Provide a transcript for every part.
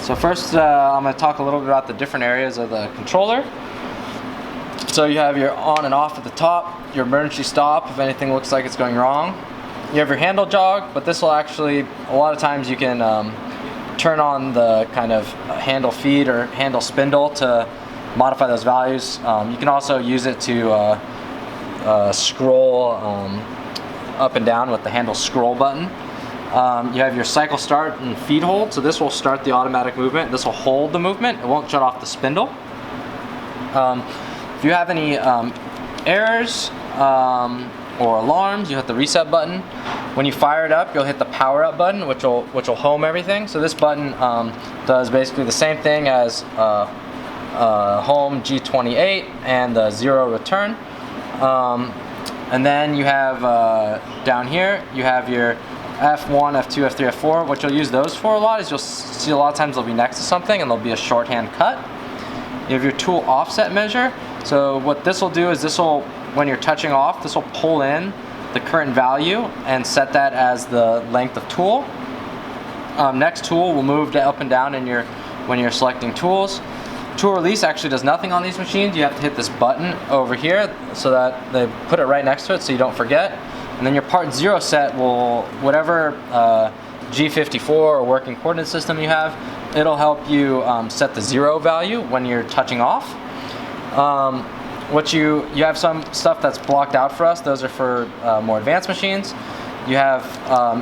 So first I'm going to talk a little bit about the different areas of the controller. So you have your on and off at the top, your emergency stop if anything looks like it's going wrong. You have your handle jog, but this will actually, a lot of times you can turn on the kind of handle feed or handle spindle to modify those values. You can also use it to scroll up and down with the handle scroll button. You have your cycle start and feed hold, so this will start the automatic movement. This will hold the movement, it won't shut off the spindle. If you have any errors or alarms, you hit the reset button. When you fire it up, you'll hit the power up button, which will home everything. So this button does basically the same thing as home G28 and the 0 return. And then you have down here, you have your F1, F2, F3, F4. What you'll use those for a lot is you'll see a lot of times they'll be next to something and there'll be a shorthand cut. You have your tool offset measure. So what this will do is this will, when you're touching off, this will pull in the current value and set that as the length of tool. Next tool will move up and down when you're selecting tools. Tool release actually does nothing on these machines. You have to hit this button over here so that they put it right next to it so you don't forget. And then your part 0 set will, whatever G54 or working coordinate system you have, it'll help you set the 0 value when you're touching off. You have some stuff that's blocked out for us. Those are for more advanced machines. You have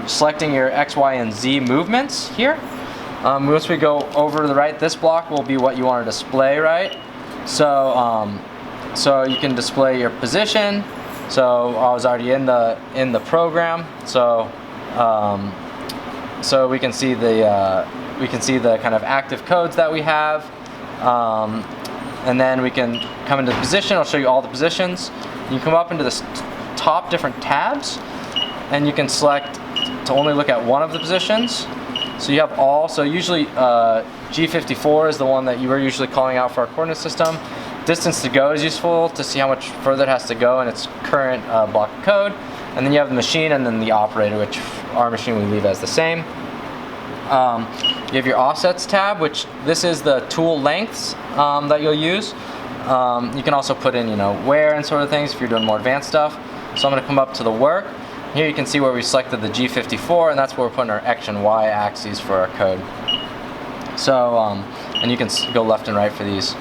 selecting your X, Y, and Z movements here. Once we go over to the right, this block will be what you want to display, right? So, so you can display your position. So I was already in the program. So, so we can see the kind of active codes that we have. And then we can come into position. I'll show you all the positions. You can come up into the top different tabs, and you can select to only look at one of the positions. So you have all. So usually G54 is the one that you were usually calling out for our coordinate system. Distance to go is useful to see how much further it has to go in its current block of code. And then you have the machine and then the operator, which our machine we leave as the same. You have your offsets tab, which this is the tool lengths that you'll use. You can also put in, wear and sort of things if you're doing more advanced stuff. So I'm going to come up to the work. Here you can see where we selected the G54, and that's where we're putting our X and Y axes for our code. So, and you can go left and right for these.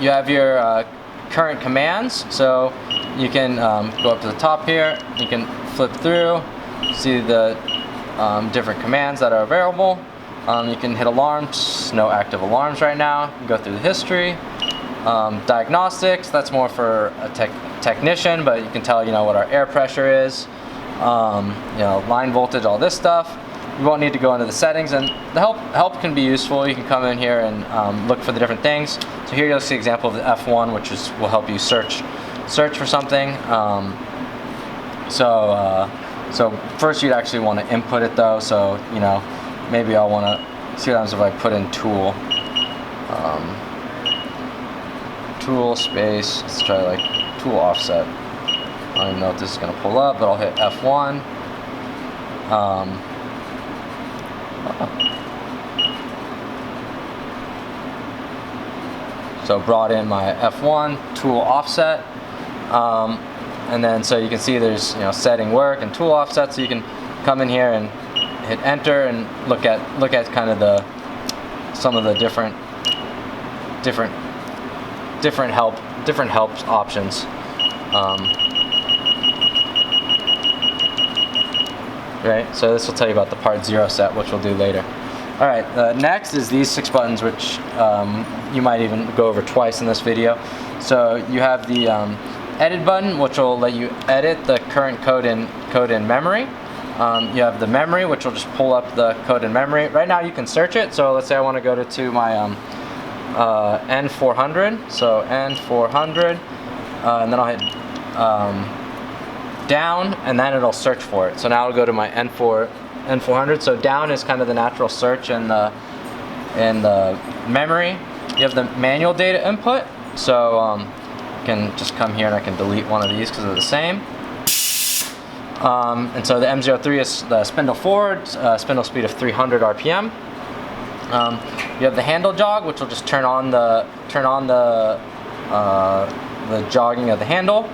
You have your current commands, so you can go up to the top here. You can flip through, see the different commands that are available. You can hit alarms, no active alarms right now. You can go through the history. Diagnostics, that's more for a technician, but you can tell what our air pressure is, line voltage, all this stuff. You won't need to go into the settings, and the help can be useful. You can come in here and look for the different things. So here you'll see an example of the F1, which will help you search for something. So first you'd actually want to input it though. So maybe I'll want to see what happens if I put in tool. Tool space, let's try like tool offset. I don't even know if this is going to pull up, but I'll hit F1. So brought in my F1 tool offset, and then so you can see there's setting work and tool offset. So you can come in here and hit enter and look at kind of some of the different help options. Right, so this will tell you about the part 0 set, which we'll do later. All right, next is these 6 buttons, which you might even go over twice in this video. So you have the edit button, which will let you edit the current code in memory. You have the memory, which will just pull up the code in memory. Right now you can search it. So let's say I want to go to my N400. So N400, and then I'll hit down, and then it'll search for it. So now I'll go to my N400. So down is kind of the natural search in the memory. You have the manual data input. So I can just come here and I can delete one of these because they're the same. And so the M03 is the spindle forward, spindle speed of 300 RPM. You have the handle jog, which will just turn on the jogging of the handle.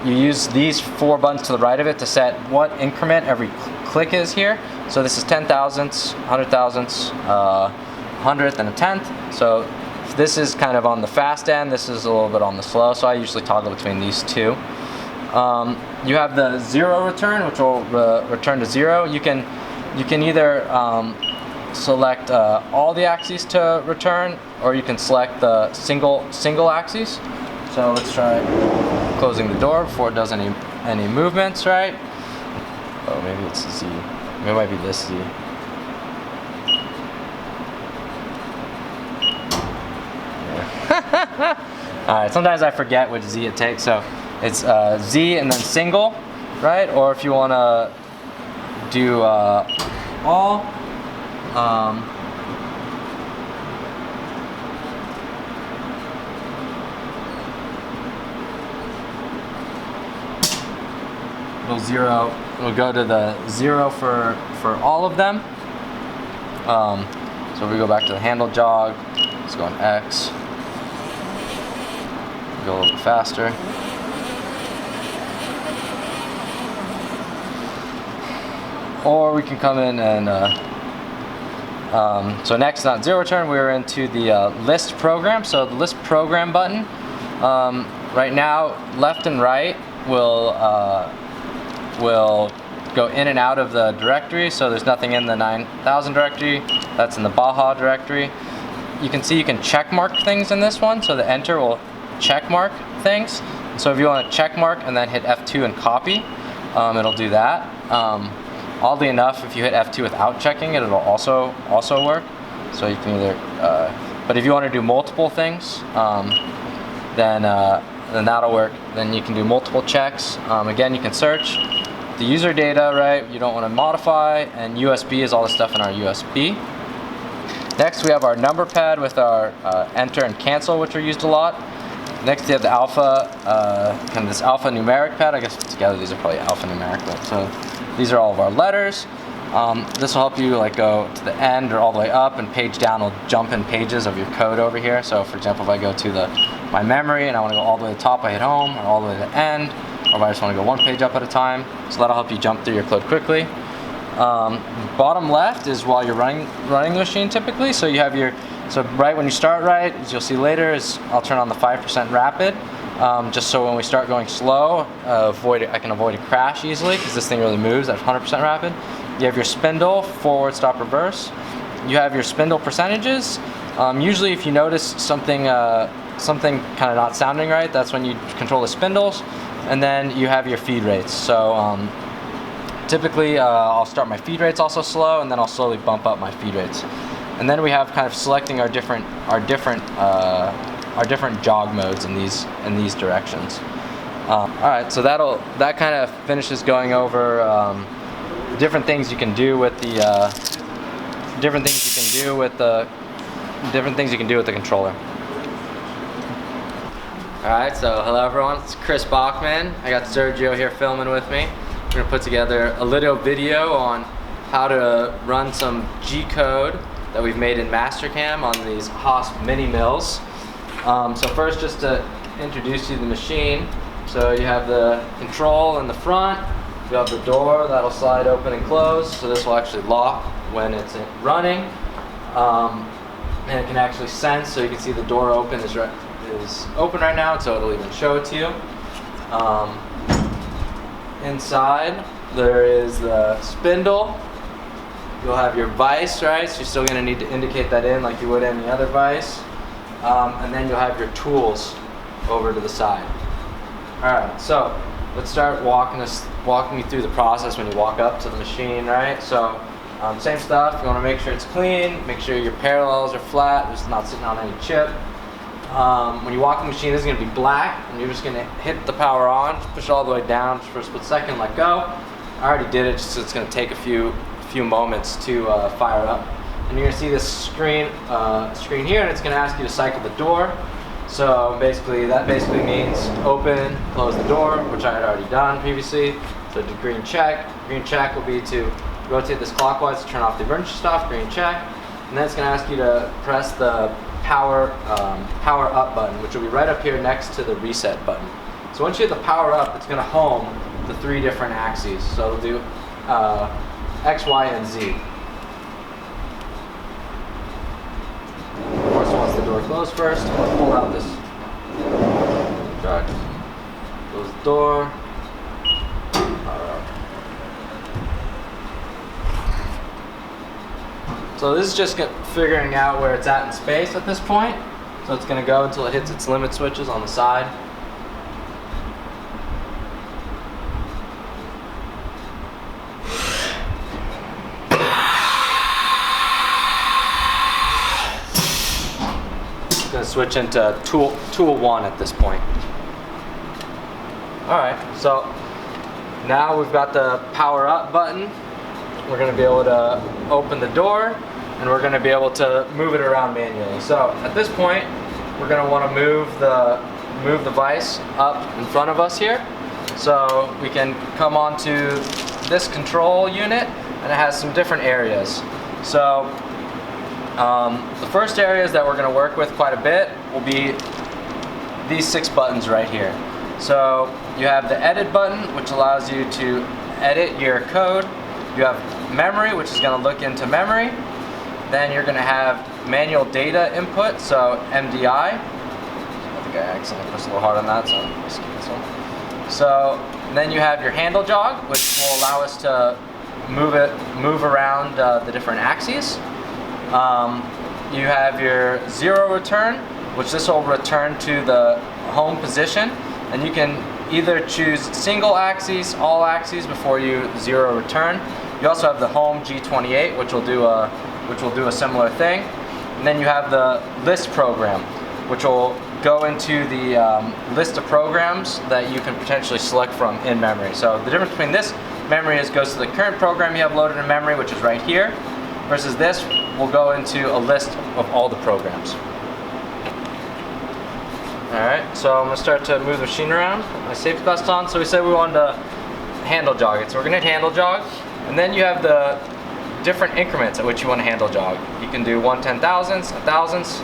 You use these 4 buttons to the right of it to set what increment every click is here. So this is 10 thousandths, 100 thousandths, 100th, and a 10th. So this is kind of on the fast end. This is a little bit on the slow. So I usually toggle between these two. You have the 0 return, which will return to 0. You can either select all the axes to return, or you can select the single axes. So let's try closing the door before it does any movements, right? Oh, maybe it's Z. Maybe it might be this Z. Yeah. All right. Sometimes I forget which Z it takes. So it's Z and then single, right? Or if you want to do all. It'll go to the 0 for all of them. So if we go back to the handle jog, let's go on X, go a little bit faster. Or we can come in and so next, not 0 return, we're into the list program. So the list program button, right now, left and right will go in and out of the directory. So there's nothing in the 9000 directory, that's in the Baja directory. You can see you can check mark things in this one. So the enter will check mark things. So if you want to check mark and then hit F2 and copy, it'll do that. Oddly enough, if you hit F2 without checking it, it'll also work. So you can either, but if you want to do multiple things, then that'll work. Then you can do multiple checks. Again, you can search the user data, right? You don't want to modify, and USB is all the stuff in our USB. Next, we have our number pad with our enter and cancel, which are used a lot. Next, we have the alpha, kind of this alpha numeric pad. I guess together these are probably alphanumeric, but so these are all of our letters. This will help you like go to the end or all the way up, and page down will jump in pages of your code over here. So for example, if I go to my memory and I want to go all the way to the top, I hit home, or all the way to the end, or if I just want to go one page up at a time. So that'll help you jump through your code quickly. Bottom left is while you're running the machine typically. So you have so right when you start, right, as you'll see later, is I'll turn on the 5% rapid. Just so when we start going slow, I can avoid a crash easily, because this thing really moves at 100% rapid. You have your spindle, forward, stop, reverse. You have your spindle percentages. Usually if you notice something kind of not sounding right, that's when you control the spindles. And then you have your feed rates. So typically I'll start my feed rates also slow, and then I'll slowly bump up my feed rates. And then we have kind of selecting our different jog modes in these directions. All right, so that kind of finishes going over different things you can do with the different things you can do with the controller. All right, so hello everyone, it's Chris Bachman. I got Sergio here filming with me. We're gonna put together a little video on how to run some G code that we've made in Mastercam on these HAAS Mini Mills. So first, just to introduce you to the machine. So you have the control in the front. You have the door that'll slide open and close. So this will actually lock when it's running. And it can actually sense, so you can see the door open is open right now, so it'll even show it to you. Inside, there is the spindle. You'll have your vise, right? So you're still gonna need to indicate that in like you would any other vise. And then you'll have your tools over to the side. All right, so let's start walking you through the process when you walk up to the machine, right? So same stuff, you wanna make sure it's clean, make sure your parallels are flat, just not sitting on any chip. When you walk the machine, this is gonna be black, and you're just gonna hit the power on, just push it all the way down just for a split second, let go. I already did it, so it's gonna take a few moments to fire up. And you're gonna see this screen here, and it's gonna ask you to cycle the door. So that basically means open, close the door, which I had already done previously. So do green check. Green check will be to rotate this clockwise to turn off the emergency stop, green check. and then it's going to ask you to press the power up button, which will be right up here next to the reset button. So once you hit the power up, it's going to home the 3 different axes. So it'll do X, Y, and Z. Of course, once the door closed first, we'll pull out this truck. Close the door. So this is just figuring out where it's at in space at this point. So it's going to go until it hits its limit switches on the side. It's going to switch into tool 1 at this point. Alright, so now we've got the power up button. We're going to be able to open the door, and we're going to be able to move it around manually. So at this point, we're going to want to move the vise up in front of us here. So we can come onto this control unit, and it has some different areas. So the first areas that we're going to work with quite a bit will be these 6 buttons right here. So you have the edit button, which allows you to edit your code. You have memory, which is going to look into memory. Then you're going to have manual data input, so MDI. I think I accidentally pushed a little hard on that, so I'm just cancel. So then you have your handle jog, which will allow us to move around the different axes. You have your 0 return, which this will return to the home position, and you can either choose single axes, all axes before you 0 return. You also have the home G28, which will do a similar thing. And then you have the list program, which will go into the list of programs that you can potentially select from in memory. So the difference between this memory is goes to the current program you have loaded in memory, which is right here, versus this will go into a list of all the programs. Alright, so I'm going to start to move the machine around. My safety vest on. So we said we wanted to handle jog it. So we're going to hit handle jog. And then you have the different increments at which you want to handle jog. You can do 1/10,000th, a thousandth,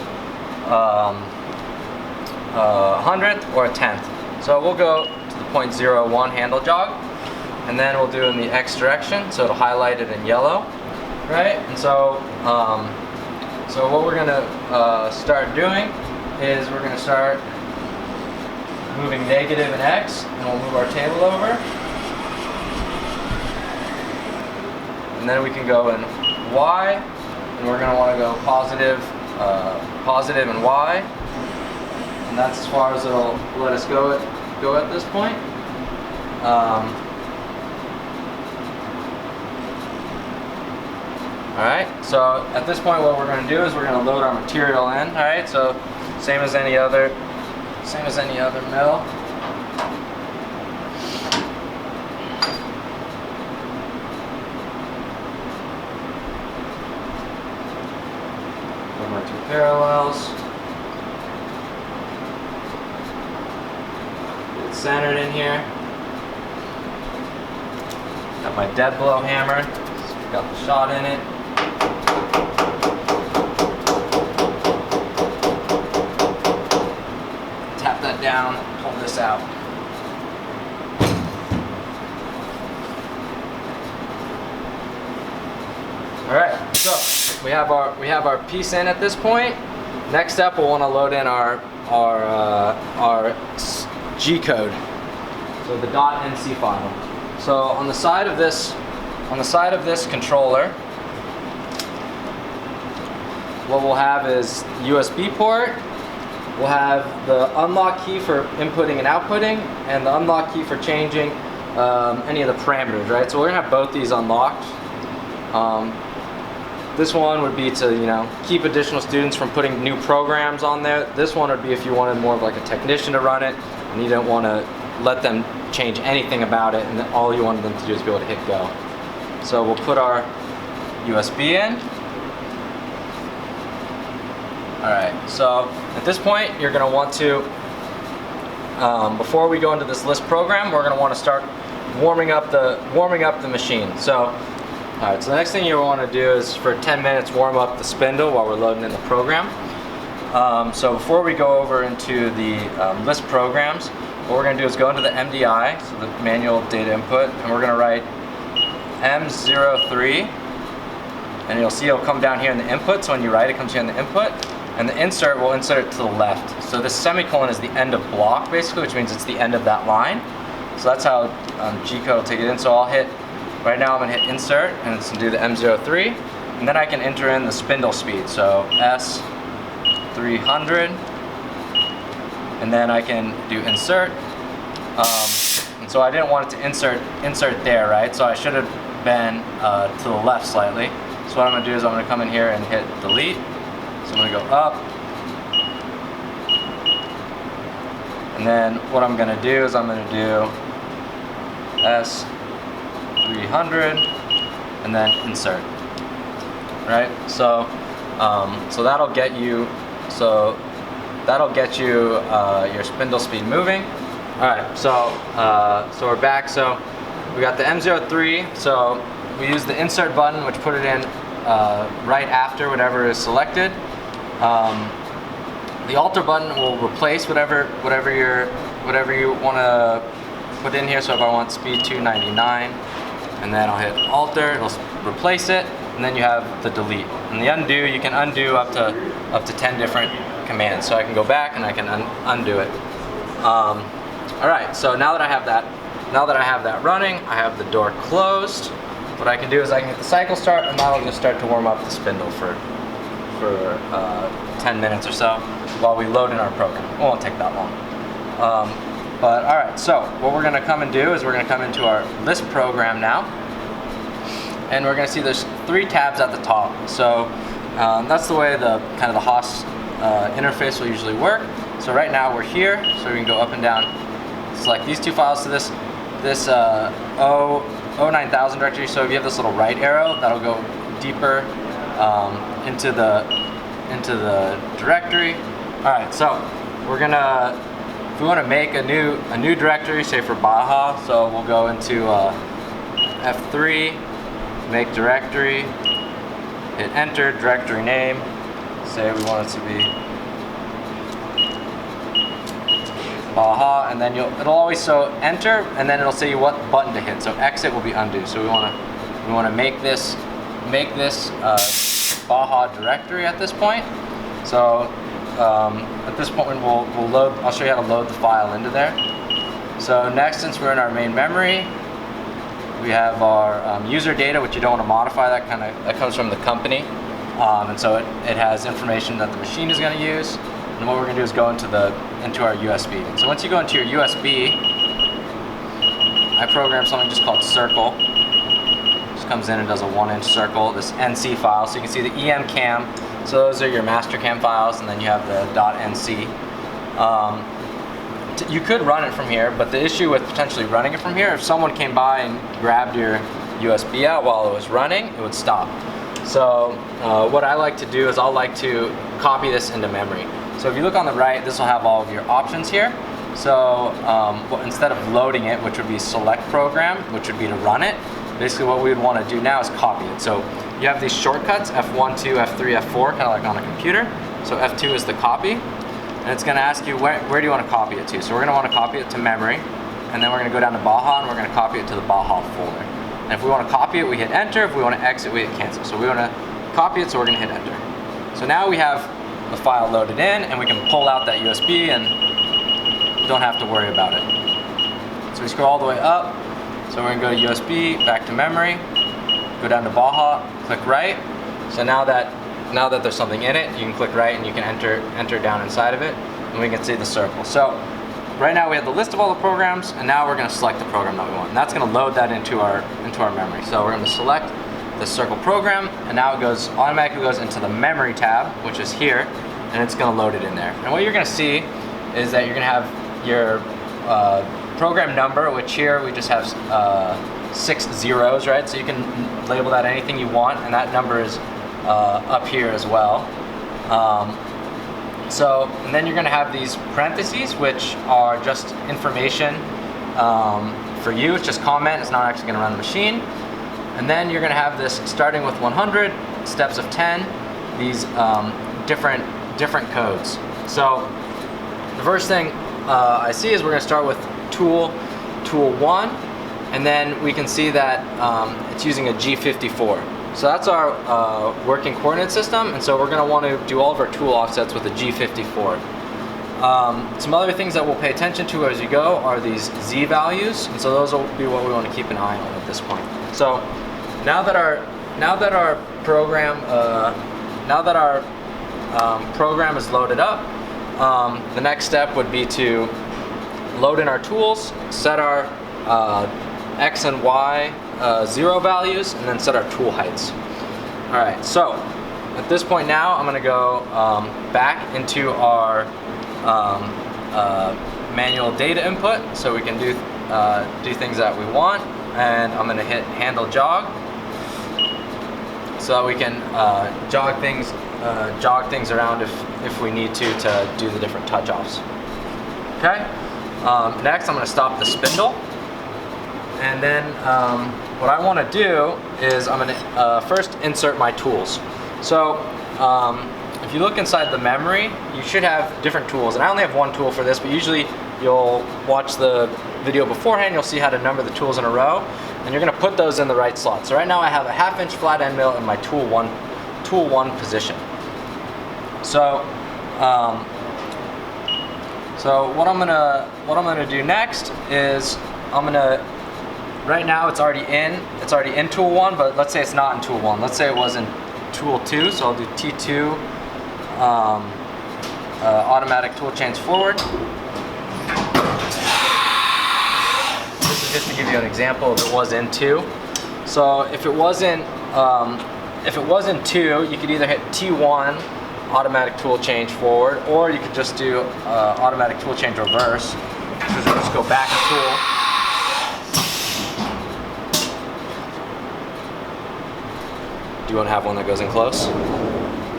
100th, or a 10th. So we'll go to the 0.01 handle jog. And then we'll do in the X direction, so it'll highlight it in yellow. Right? And so, so what we're going to start doing is we're going to start moving negative and X, and we'll move our table over. And then we can go in Y, and we're going to want to go positive, positive and Y. And that's as far as it'll let us go at this point. Alright, so at this point what we're going to do is we're going to load our material in. Alright, so same as any other mill. Put my 2 parallels. Get it centered in here. Got my dead blow hammer. So got the shot in it. Tap that down, pull this out. Alright, so we have our piece in at this point. Next up we'll want to load in our G code. So the .nc file. So on the side of this controller, what we'll have is USB port. We'll have the unlock key for inputting and outputting, and the unlock key for changing any of the parameters, right? So we're gonna have both these unlocked. This one would be to, keep additional students from putting new programs on there. This one would be if you wanted more of like a technician to run it, and you don't want to let them change anything about it, and all you wanted them to do is be able to hit go. So we'll put our USB in. Alright, so at this point you're going to want to, before we go into this list program, we're going to want to start warming up the machine. So Alright, so the next thing you want to do is for 10 minutes warm up the spindle while we're loading in the program. So before we go over into the list programs, what we're going to do is go into the MDI, so the manual data input, and we're going to write M03, and you'll see it'll come down here in the input, so when you write it comes here in the input, and the insert will insert it to the left. So this semicolon is the end of block basically, which means it's the end of that line. So that's how G-code will take it in. So I'll hit, right now I'm going to hit insert, and it's going to do the M03, and then I can enter in the spindle speed, so S300, and then I can do insert. And so I didn't want it to insert there, right? So I should have been to the left slightly. So what I'm going to do is I'm going to come in here and hit delete. So I'm going to go up. And then what I'm going to do is I'm going to do S300 and then insert. Right? So so that'll get you your spindle speed moving. Alright, so we're back. So we got the M03, so we use the insert button, which put it in right after whatever is selected. The alter button will replace whatever you want to put in here. So if I want speed 299, and then I'll hit alter, it'll replace it, and then you have the delete. And the undo, you can undo up to 10 different commands. So I can go back and I can undo it. All right, so now that I have that running, I have the door closed. What I can do is I can hit the cycle start, and that'll just start to warm up the spindle for 10 minutes or so while we load in our program. It won't take that long. But all right, so what we're going to come and do is we're going to come into our list program now, and we're going to see there's 3 tabs at the top. So that's the way the kind of the HAAS interface will usually work. So right now we're here, so we can go up and down, select these 2 files to this 9000 directory. So if you have this little right arrow, that'll go deeper into the directory. All right, so we're gonna, if we want to make a new directory, say for Baja, so we'll go into F3, make directory, hit enter, directory name, say we want it to be Baja, and then it'll always enter, and then it'll say you what button to hit. So exit will be undo. So we want to make this Baja directory at this point. So at this point we'll load. I'll show you how to load the file into there. So next, since we're in our main memory, we have our user data, which you don't want to modify. That comes from the company, and so it has information that the machine is going to use. And what we're going to do is go into our USB. So once you go into your USB, I programmed something just called circle. Just comes in and does a 1-inch circle, this NC file. So you can see the EMCAM. So those are your mastercam files, and then you have the .nc. You could run it from here, but the issue with potentially running it from here, if someone came by and grabbed your USB out while it was running, it would stop. So what I like to do is I'll like to copy this into memory. So if you look on the right, this will have all of your options here. So instead of loading it, which would be select program, which would be to run it, basically what we would want to do now is copy it. So you have these shortcuts, F1, 2, F3, F4, kind of like on a computer. So F2 is the copy, and it's going to ask you where do you want to copy it to. So we're going to want to copy it to memory, and then we're going to go down to Baja, and we're going to copy it to the Baja folder. And if we want to copy it, we hit enter. If we want to exit, we hit cancel. So we want to copy it, so we're going to hit enter. So now we have the file loaded in, and we can pull out that USB and don't have to worry about it. So we scroll all the way up. So we're going to go to USB, back to memory, go down to Baja, click right. So now that there's something in it, you can click right and you can enter down inside of it, and we can see the circle. So right now we have the list of all the programs, and now we're going to select the program that we want. And that's going to load that into our memory. So we're going to select the circle program, and now it automatically goes into the memory tab, which is here, and it's going to load it in there. And what you're going to see is that you're going to have your program number, which here we just have 6 zeros, right? So you can label that anything you want, and that number is up here as well. And then you're going to have these parentheses, which are just information for you. It's just comment. It's not actually going to run the machine. And then you're gonna have this starting with 100, steps of 10, these different codes. So the first thing I see is we're gonna start with tool 1, and then we can see that it's using a G54. So that's our working coordinate system, and so we're gonna wanna do all of our tool offsets with a G54. Some other things that we'll pay attention to as you go are these Z values, and so those will be what we want to keep an eye on at this point. So now that our program is loaded up, the next step would be to load in our tools, set our X and Y 0 values, and then set our tool heights. All right, so at this point now I'm going to go back into our manual data input, so we can do things that we want, and I'm going to hit handle jog, so that we can jog things around if we need to do the different touch offs. Okay. Next, I'm going to stop the spindle, and then what I want to do is I'm going to first insert my tools. So if you look inside the memory, you should have different tools, and I only have one tool for this, but usually you'll watch the video beforehand, you'll see how to number the tools in a row, and you're going to put those in the right slot. So right now I have a 1/2 inch flat end mill in my tool one position. So what I'm gonna do next is right now it's already in tool 1, but let's say it's not in tool 1. Let's say it was in tool 2, so I'll do T2 automatic tool change forward. This is just to give you an example if it was in 2. So if it was in 2, you could either hit T1 automatic tool change forward, or you could just do automatic tool change reverse. So just go back a tool. Do you want to have one that goes in close?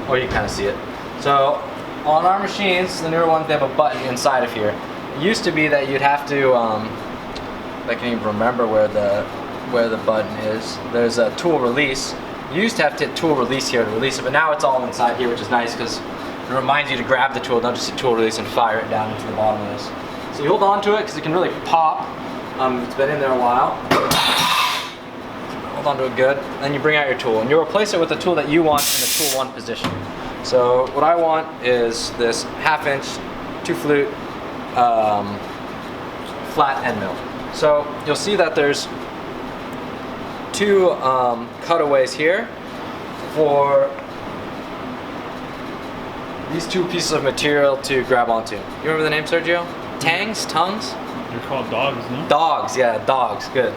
Or you kind of see it. So on our machines, the newer ones, they have a button inside of here. It used to be that you'd have to, I can't even remember where the button is. There's a tool release. You used to have to hit tool release here to release it, but now it's all inside here, which is nice because it reminds you to grab the tool, not just hit tool release and fire it down into the bottom of this. So you hold on to it because it can really pop. It's been in there a while. Hold on to it good. Then you bring out your tool, and you replace it with the tool that you want in the tool 1 position. So what I want is this 1/2 inch 2 flute flat end mill. So you'll see that there's 2 cutaways here for these 2 pieces of material to grab onto. You remember the name, Sergio? Tangs? Tongues? They're called dogs, no? Dogs, yeah, dogs, good.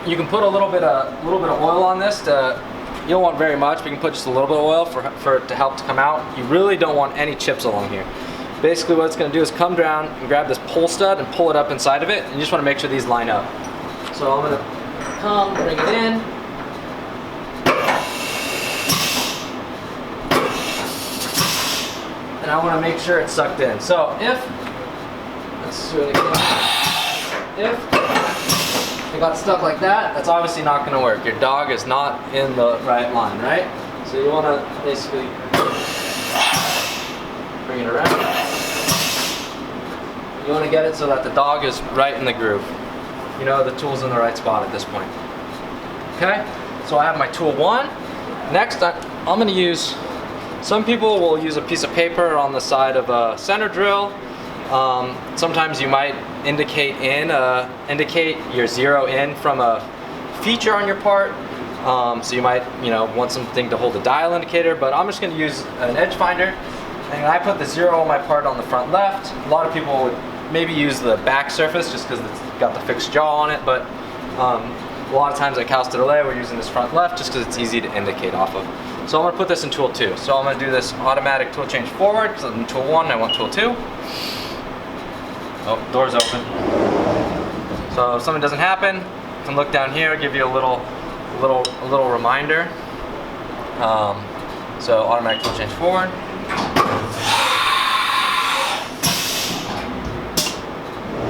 You can put a little bit of oil on this. You don't want very much, but you can put just a little bit of oil for it to help to come out. You really don't want any chips along here. Basically what it's going to do is come down and grab this pull stud and pull it up inside of it, and you just want to make sure these line up. So I'm going to come, bring it in. And I want to make sure it's sucked in. So let's do it again. If it got stuck like that, that's obviously not going to work. Your dog is not in the right line, right? So you want to basically bring it around. You want to get it so that the dog is right in the groove. You know the tool's in the right spot at this point. Okay, so I have my tool 1. Next, I'm going to use, some people will use a piece of paper on the side of a center drill. Sometimes you might indicate your 0 in from a feature on your part. So you might, want something to hold a dial indicator, but I'm just going to use an edge finder. And I put the 0 on my part on the front left. A lot of people would maybe use the back surface just because it's got the fixed jaw on it, but a lot of times at Cal Delay we're using this front left just because it's easy to indicate off of. So I'm going to put this in tool 2. So I'm going to do this automatic tool change forward. So in tool 1 I want tool 2. Oh, door's open. So if something doesn't happen, you can look down here, give you a little reminder. So automatic tool change forward.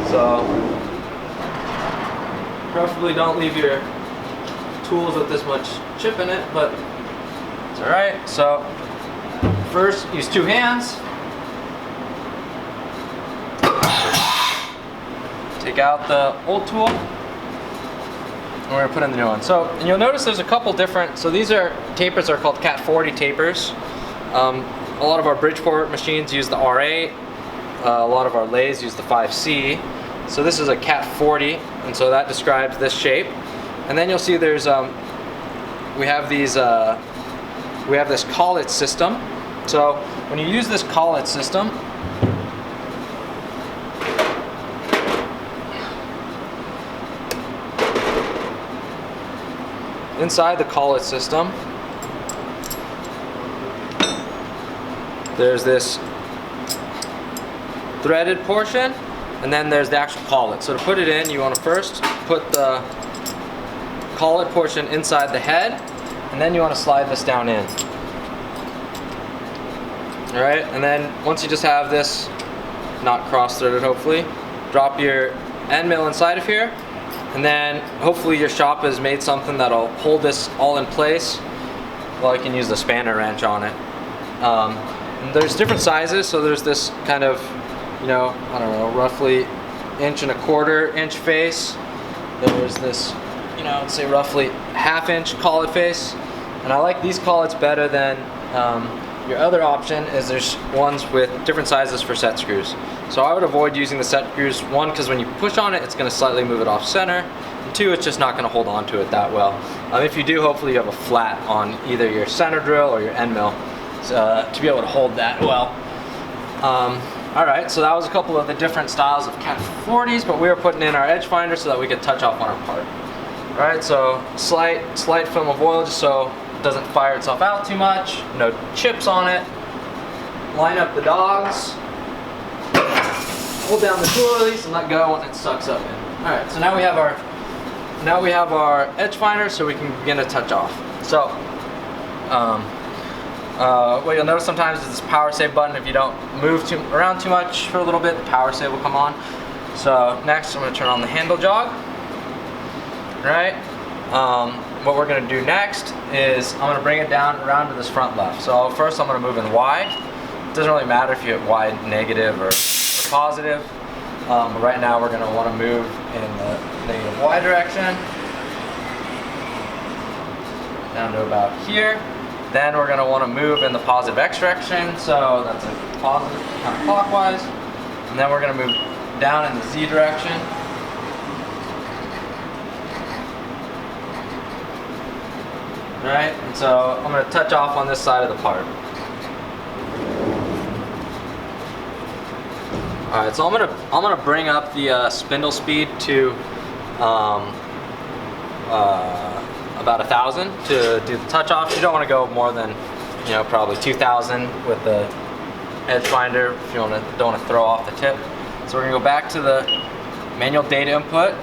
So preferably don't leave your tools with this much chip in it, but it's alright. So first, use 2 hands. Take out the old tool, and we're going to put in the new one. So, and you'll notice there's a couple different, so these are tapers are called Cat 40 tapers. A lot of our Bridgeport machines use the R8. A lot of our lathes use the 5C. So this is a Cat 40, and so that describes this shape. And then you'll see there's we have these we have this collet system. So when you use this collet system, inside the collet system, there's this threaded portion, and then there's the actual collet. So to put it in, you want to first put the collet portion inside the head, and then you want to slide this down in. Alright, and then once you just have this not cross-threaded, hopefully, drop your end mill inside of here, and then hopefully your shop has made something that'll hold this all in place. Well, you can use the spanner wrench on it. And there's different sizes, so there's this kind of, you know, I don't know, roughly 1.25 inch face. There's this, you know, I'd say roughly 1/2 inch collet face. And I like these collets better than your other option is there's ones with different sizes for set screws. So I would avoid using the set screws, one, because when you push on it, it's going to slightly move it off center, and 2, it's just not going to hold on to it that well. If you do, hopefully you have a flat on either your center drill or your end mill to be able to hold that well. Alright, so that was a couple of the different styles of Cat 40s, but we were putting in our edge finder so that we could touch off on our part. Alright, so slight film of oil just so it doesn't fire itself out too much, no chips on it. Line up the dogs, hold down the tool release and let go when it sucks up in. Alright, so now we have our edge finder so we can begin to touch off. So what you'll notice sometimes is this power save button. If you don't move around too much for a little bit, the power save will come on. So next I'm going to turn on the handle jog. Right? What we're going to do next is I'm going to bring it down around to this front left. So first I'm going to move in Y. It doesn't really matter if you hit Y negative or positive. But right now we're going to want to move in the negative Y direction. Down to about here. Then we're going to want to move in the positive X direction, so that's a positive counterclockwise. And then we're going to move down in the Z direction. Alright, and so I'm going to touch off on this side of the part. Alright, so I'm gonna bring up the spindle speed to about 1,000 to do the touch off. You don't want to go more than, you know, probably 2,000 with the edge finder if you don't want to throw off the tip. So we're gonna go back to the manual data input.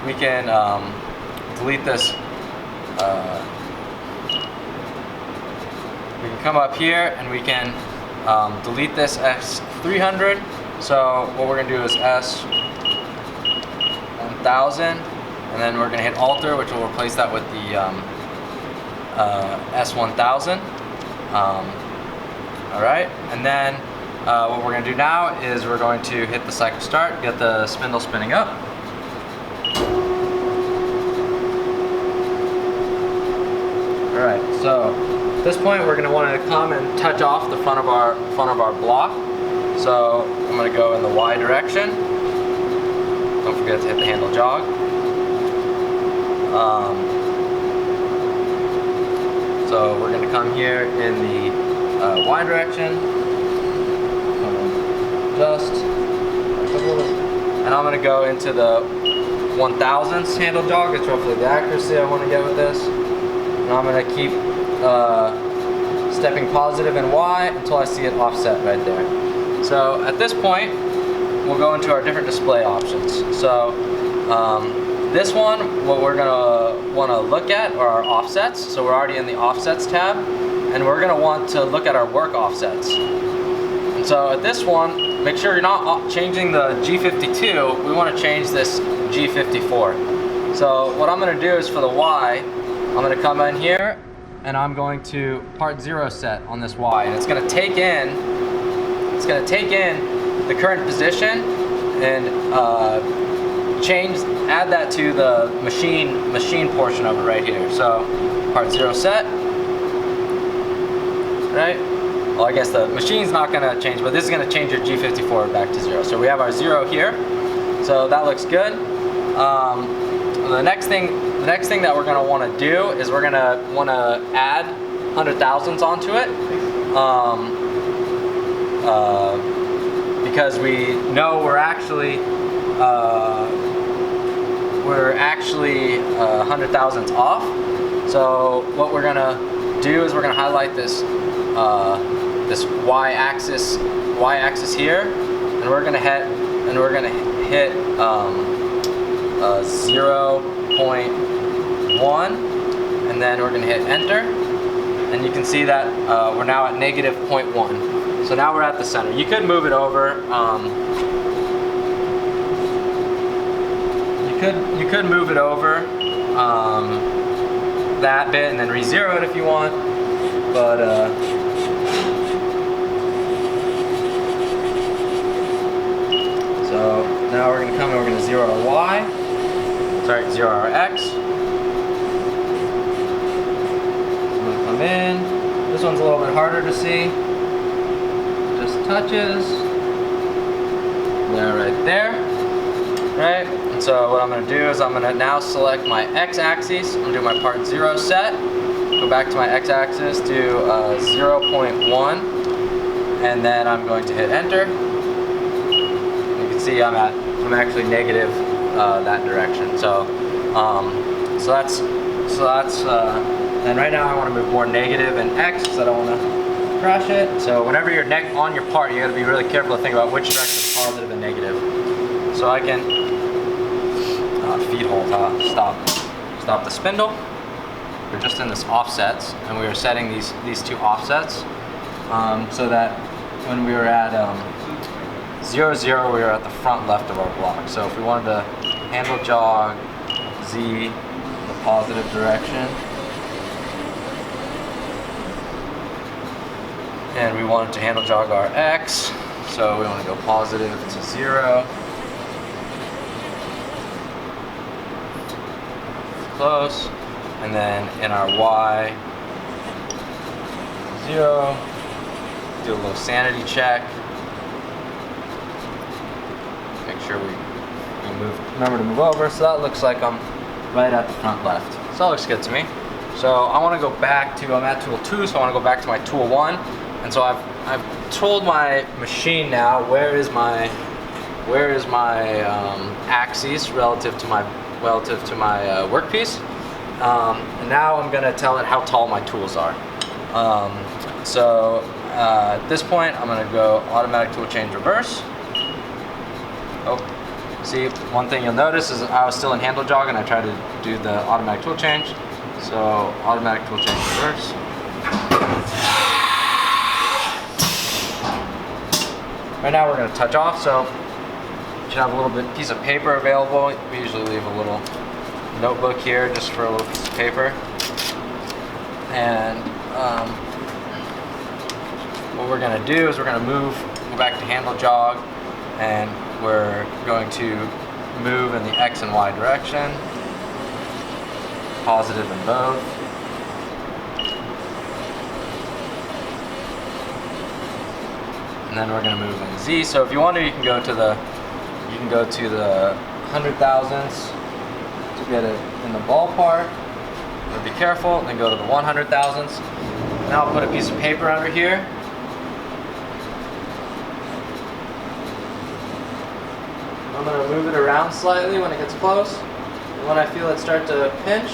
We can delete this. We can come up here and we can delete this S300. So what we're gonna do is S1000, and then we're going to hit Alter, which will replace that with the S1000. Alright, and then what we're going to do now is we're going to hit the cycle start, get the spindle spinning up. Alright, so at this point we're going to want to come and touch off the front of our block. So I'm going to go in the Y direction. Don't forget to hit the handle jog. So we're going to come here in the Y direction. Just. And I'm going to go into the 1,000ths handle jog. It's roughly the accuracy I want to get with this. And I'm going to keep stepping positive in Y until I see it offset right there. So at this point, we'll go into our different display options. So this one, what we're gonna want to look at are our offsets. So we're already in the offsets tab, and we're gonna want to look at our work offsets. And so at this one, make sure you're not changing the G52. We want to change this G54. So what I'm going to do is for the Y, I'm going to come in here and I'm going to part 0 set on this Y, and it's going to take in the current position and add that to the machine portion of it right here. So part 0 set, right? Well, I guess the machine's not going to change, but this is going to change your G54 back to 0. So we have our 0 here, so that looks good. The next thing that we're going to want to do is we're going to want to add 100,000s onto it, because we know we're actually 100,000s off. So what we're going to do is we're going to highlight this this y-axis here, and we're going to hit 0.1, and then we're going to hit enter, and you can see that we're now at negative 0.1. So now we're at the center. You could move it over. You could move it over that bit and then re-zero it if you want, but so now we're going to come and we're going to zero our Y. Sorry, zero our X. I'm going to come in. This one's a little bit harder to see. Just touches. There, right there. Right? And so what I'm going to do is I'm going to now select my X-axis. I'm going to do my part 0 set. Go back to my X-axis, do 0.1, and then I'm going to hit enter. You can see I'm actually negative that direction. So and right now I want to move more negative in X because I don't want to crash it. So whenever you're on your part, you got to be really careful to think about which direction is positive and negative. So I can feed hold, stop the spindle. We're just in this offsets, and we were setting these two offsets so that when we were at 0, 0, we were at the front left of our block. So if we wanted to handle jog Z the positive direction, and we wanted to handle jog our X, so we want to go positive to 0. Close. And then in our Y, 0, do a little sanity check. Make sure we remember to move over. So that looks like I'm right at the front left. So that looks good to me. So I want to go back to, I'm at tool 2, so I want to go back to my tool 1. And so I've told my machine now where is my axis relative to my workpiece. And now I'm going to tell it how tall my tools are. At this point, I'm going to go automatic tool change reverse. Oh, see, one thing you'll notice is I was still in handle jog and I tried to do the automatic tool change. So automatic tool change reverse. Right now we're going to touch off, so you should have a little piece of paper available. We usually leave a little notebook here just for a little piece of paper. And what we're going to do is we're going to go back to handle jog, and we're going to move in the X and Y direction, positive in both. And then we're going to move in Z. So if you want to, you can go to the 100,000s to get it in the ballpark. But be careful, then go to the 100,000s. Now I'll put a piece of paper under here. I'm going to move it around slightly when it gets close. And when I feel it start to pinch,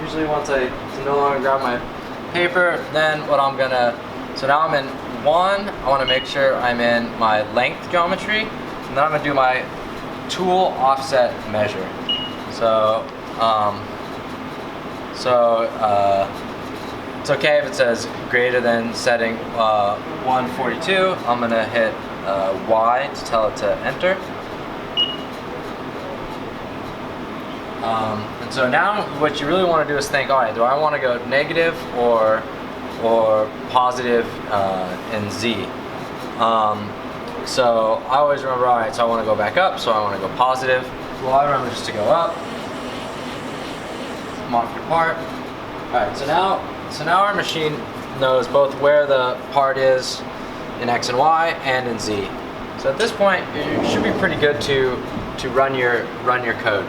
usually once I no longer grab my paper, then what I'm gonna, so now I'm in 1, I want to make sure I'm in my length geometry, and then I'm gonna do my tool offset measure. So So it's okay if it says greater than setting 142. I'm gonna hit Y to tell it to enter. And so now what you really want to do is think, all right, do I want to go negative or positive in Z? So I always remember, all right, so I want to go back up, so I want to go positive. Well, I remember just to go up. Mark your part. All right, so now our machine knows both where the part is in X and Y and in Z. So at this point, it should be pretty good to run your code.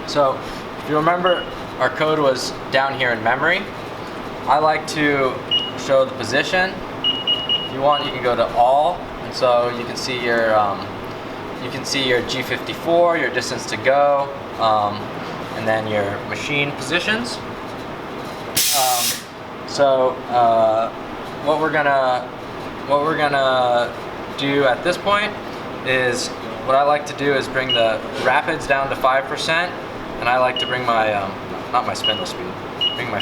So if you remember, our code was down here in memory. I like to show the position. If you want, you can go to all, and so you can see your G54, your distance to go, and then your machine positions. What we're gonna do at this point is, what I like to do is bring the rapids down to 5%, and I like to bring my not my spindle speed, bring my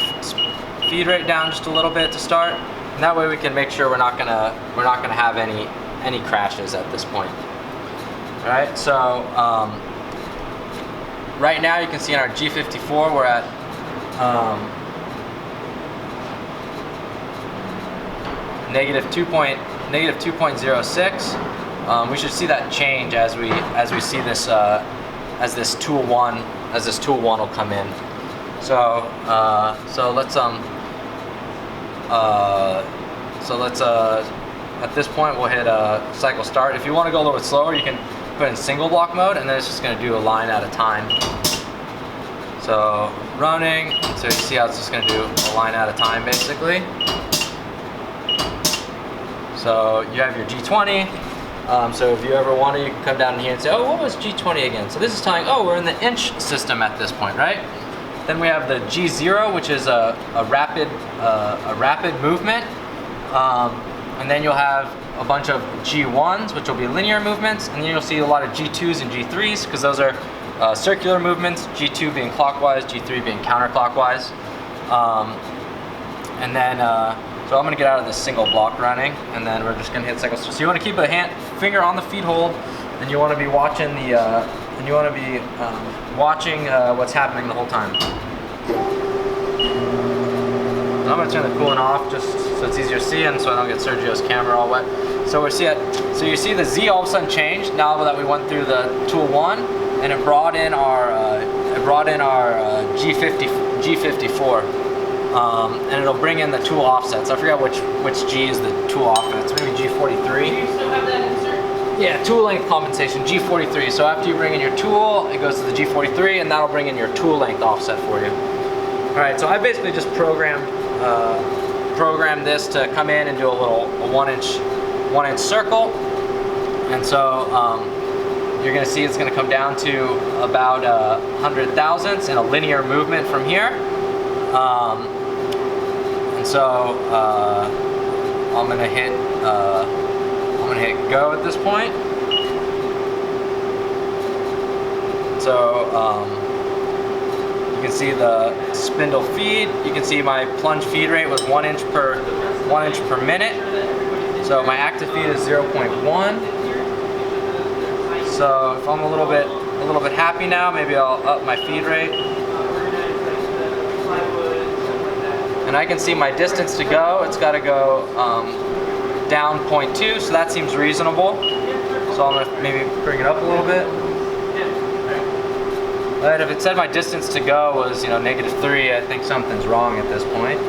feed rate down just a little bit to start, and that way we can make sure we're not gonna have any crashes at this point. All right, so right now you can see in our G54 we're at negative 2.06. We should see that change as we see this as this tool one will come in. So let's at this point we'll hit cycle start. If you want to go a little bit slower, you can put in single block mode, and then it's just going to do a line at a time. So running, so you see how it's just going to do a line at a time basically. So you have your G20. So if you ever want to, you can come down here and say, oh, what was G20 again? So this is telling, oh, we're in the inch system at this point, right? Then we have the G0, which is a rapid movement. And then you'll have a bunch of G1s, which will be linear movements. And then you'll see a lot of G2s and G3s, because those are circular movements, G2 being clockwise, G3 being counterclockwise. And then, so I'm gonna get out of this single block running, and then we're just gonna hit cycle. So you wanna keep a finger on the feed hold, and you wanna be watching what's happening the whole time. I'm gonna turn the coolant off just so it's easier to see, and so I don't get Sergio's camera all wet. So you see the Z all of a sudden changed now that we went through the tool one, and it brought in our G54. And it'll bring in the tool offsets. I forgot which G is the tool offsets. Maybe G43. Do you still have that insert? Yeah, tool length compensation, G43. So after you bring in your tool, it goes to the G43, and that'll bring in your tool length offset for you. All right, so I basically just programmed this to come in and do a 1 inch circle, and so you're going to see it's going to come down to about 100 thousandths in a linear movement from here. And so I'm gonna hit go at this point. So you can see the spindle feed. You can see my plunge feed rate was 1 inch per minute. So my active feed is 0.1. So if I'm a little bit happy now, maybe I'll up my feed rate. And I can see my distance to go. It's got to go down 0.2, so that seems reasonable. So I'm gonna maybe bring it up a little bit. But if it said my distance to go was, -3, I think something's wrong at this point.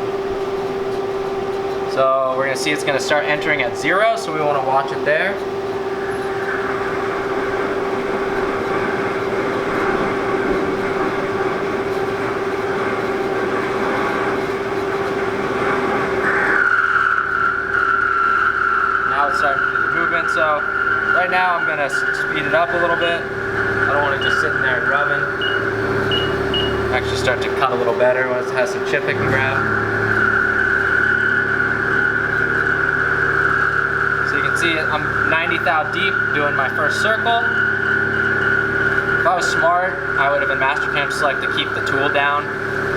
So we're gonna see it's gonna start entering at 0, so we want to watch it there. So right now I'm gonna speed it up a little bit. I don't want it just sitting there and rubbing. Actually start to cut a little better once it has some chip it can grab. So you can see I'm 90 thou deep doing my first circle. If I was smart, I would have in Mastercam select to keep the tool down.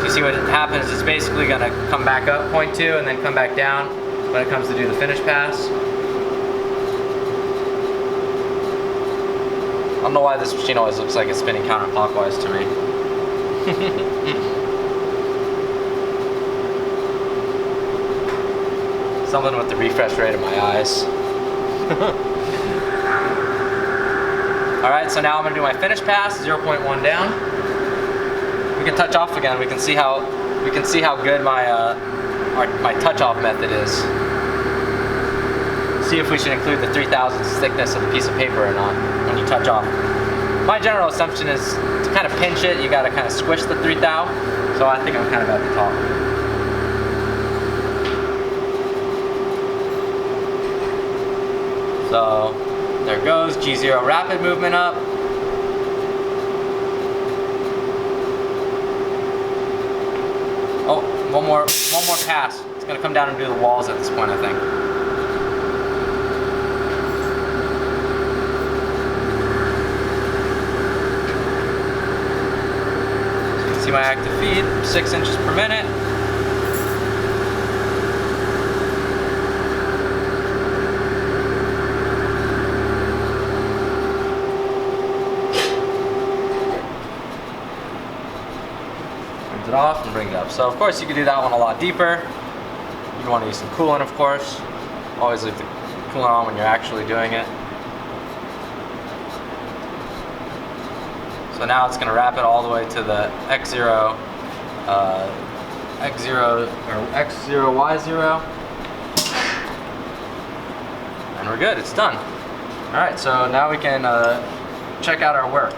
You you see what happens is basically going to come back up 0.2 and then come back down when it comes to do the finish pass. I don't know why this machine always looks like it's spinning counterclockwise to me. Something with the refresh rate of my eyes. Alright, so now I'm going to do my finish pass, 0.1 down. We can touch off again. We can see how good my my touch off method is. See if we should include the 3/1000 thickness of the piece of paper or not when you touch off. My general assumption is to kind of pinch it, you got to kind of squish the 3 thou. So I think I'm kind of at the top. So there goes G0 rapid movement up. Oh, one more pass. It's gonna come down and do the walls at this point, I think. So you can see my active feed, 6 inches per minute. It off and bring it up. So of course you could do that one a lot deeper. You want to use some coolant, of course. Always leave the coolant on when you're actually doing it. So now it's going to wrap it all the way to the X0 Y0, and we're good. It's done. All right, so now we can check out our work.